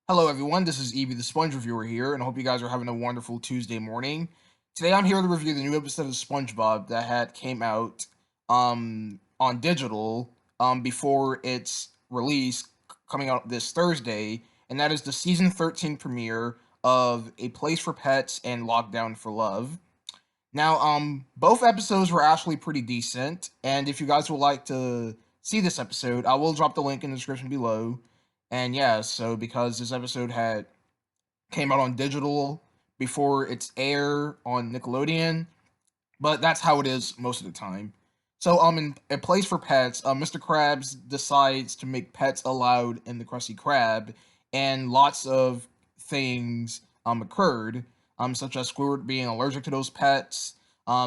Hello, everyone. This is Evie, the Sponge Reviewer here, and I hope you guys are having a wonderful Tuesday morning. Today, I'm here to review the new episode of SpongeBob that had came out on digital before its release, coming out this Thursday, and that is the season 13 premiere of A Place for Pets and Lockdown for Love. Now, both episodes were actually pretty decent, and if you guys would like to see this episode, I will drop the link in the description below. And yeah, so because this episode had came out on digital before its air on Nickelodeon, but that's how it is most of the time. So in A Place for Pets, Mr. Krabs decides to make pets allowed in the Krusty Krab, and lots of things occurred, such as Squidward being allergic to those pets.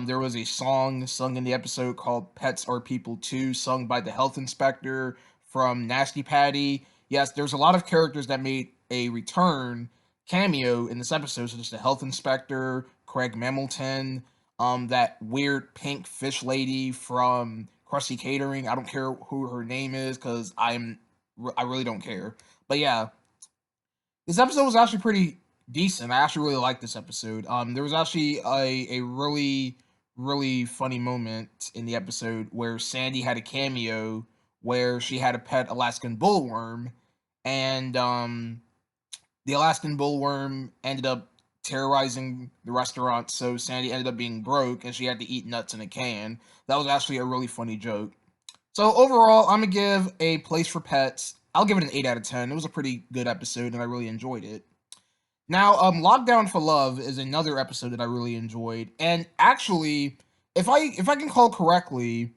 There was a song sung in the episode called "Pets Are People Too," sung by the health inspector from Nasty Patty. Yes, there's a lot of characters that made a return cameo in this episode, such as the health inspector, Craig Mamelton, that weird pink fish lady from Krusty Catering. I don't care who her name is because I really don't care. But yeah, this episode was actually pretty decent. I actually really liked this episode. There was actually a really funny moment in the episode where Sandy had a cameo where she had a pet Alaskan bullworm, and the Alaskan bullworm ended up terrorizing the restaurant, so Sandy ended up being broke and she had to eat nuts in a can. That was actually a really funny joke. So overall, I'm gonna give A Place for Pets. I'll give it an 8 out of 10. It was a pretty good episode and I really enjoyed it. Now, Lockdown for Love is another episode that I really enjoyed. And actually, if I can call correctly,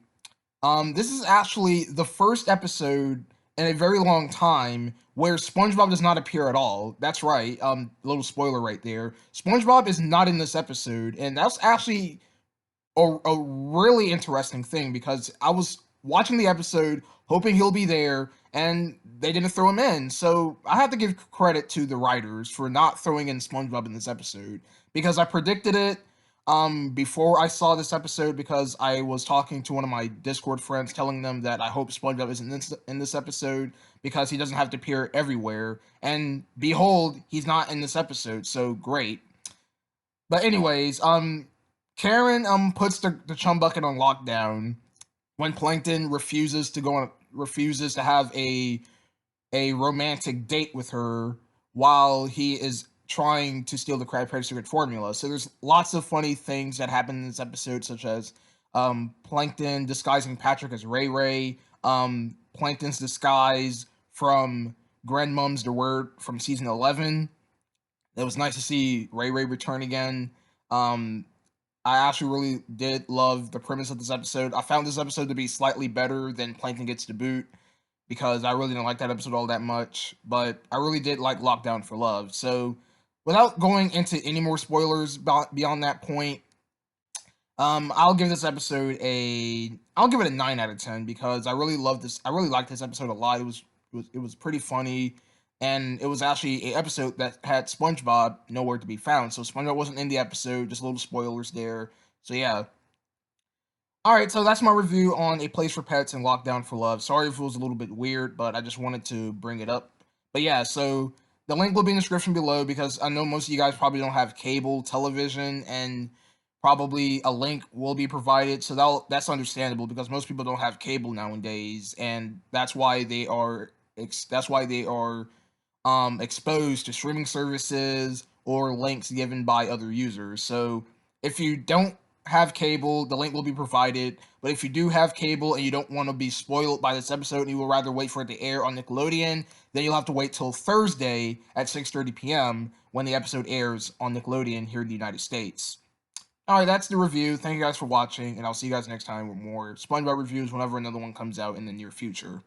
this is actually the first episode in a very long time where SpongeBob does not appear at all. That's right. Little spoiler right there. SpongeBob is not in this episode, and that's actually a really interesting thing because I was watching the episode hoping he'll be there, and they didn't throw him in. So I have to give credit to the writers for not throwing in SpongeBob in this episode because I predicted it before I saw this episode because I was talking to one of my Discord friends telling them that I hope SpongeBob isn't in this episode because he doesn't have to appear everywhere. And behold, he's not in this episode, so great. But anyways, Karen puts the chum bucket on lockdown when Plankton refuses to have a romantic date with her while he is trying to steal the Krabby Patty secret formula. So there's lots of funny things that happen in this episode, such as Plankton disguising Patrick as Ray Ray, Plankton's disguise from Grandmom's the Word from season 11. It was nice to see Ray Ray return again. Um, I actually really did love the premise of this episode. I found this episode to be slightly better than Plankton Gets to Boot because I really didn't like that episode all that much, but I really did like Lockdown for Love. So, without going into any more spoilers beyond that point, I'll give it a 9 out of 10 because I really love this. I really liked this episode a lot. It was pretty funny, and it was actually a episode that had SpongeBob nowhere to be found. So SpongeBob wasn't in the episode. Just little spoilers there. So yeah. All right, so that's my review on A Place for Pets and Lockdown for Love. Sorry if it was a little bit weird, but I just wanted to bring it up. But yeah, so the link will be in the description below because I know most of you guys probably don't have cable television, and probably a link will be provided. So that's understandable because most people don't have cable nowadays, and that's why they are exposed to streaming services or links given by other users. So if you don't have cable, the link will be provided. But if you do have cable and you don't want to be spoiled by this episode and you will rather wait for it to air on Nickelodeon, then you'll have to wait till Thursday at 6:30 p.m. when the episode airs on Nickelodeon here in the United States. Alright, that's the review. Thank you guys for watching, and I'll see you guys next time with more SpongeBob reviews whenever another one comes out in the near future.